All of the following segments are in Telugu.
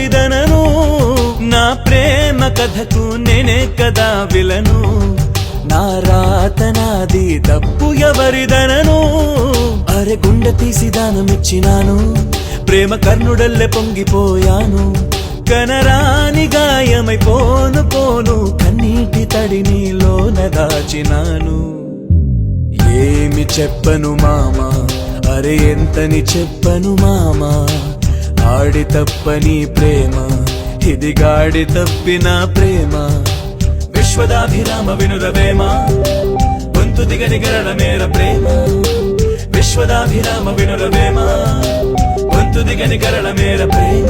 ఎవరిదనను నా ప్రేమ కథకు నేనే కదా విలను నా రాత నాది తప్పు ఎవరిదనను అరే గుండె తీసి దానమిచ్చినాను ప్రేమ కర్ణుడల్లె పొంగిపోయాను కనరాని గాయమైపోను పోను కన్నీటి తడి నీలోన దాచినాను ఏమి చెప్పను మామా అరే ఎంతని చెప్పను మామా ఆడి తప్పని ప్రేమ ఇది గాడి తప్పిన ప్రేమ విశ్వదాభిరామ వినురవేమ గొంతు దిగని గరళ మేర ప్రేమ విశ్వదాభిరామ వినురవేమ గొంతు దిగని గరళ మేర ప్రేమ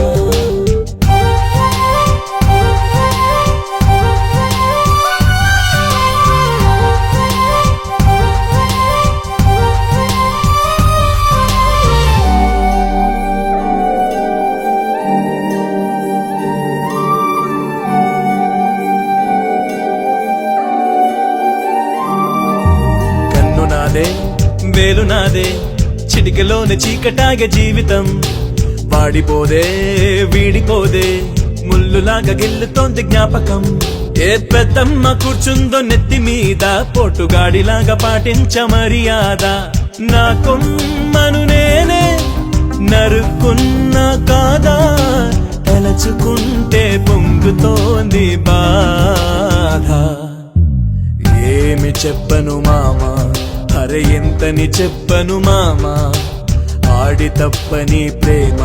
వేలు నాదే చిటికలోని చీకటాగే జీవితం వాడిపోదే వీడిపోదే ముల్లులాగా గిల్లుతోంది జ్ఞాపకం ఏ పెద్దమ్మ కూర్చుందో నెత్తి మీద పోటుగాడిలాగా పాటించ మర్యాద నా కొమ్మను నేనే నరుక్కున్నా కాదా తలచుకుంటే పొంగుతోంది బాధ ఏమి చెప్పను మామా అరే ఎంతని చెప్పను మామా ఆడి తప్పని ప్రేమ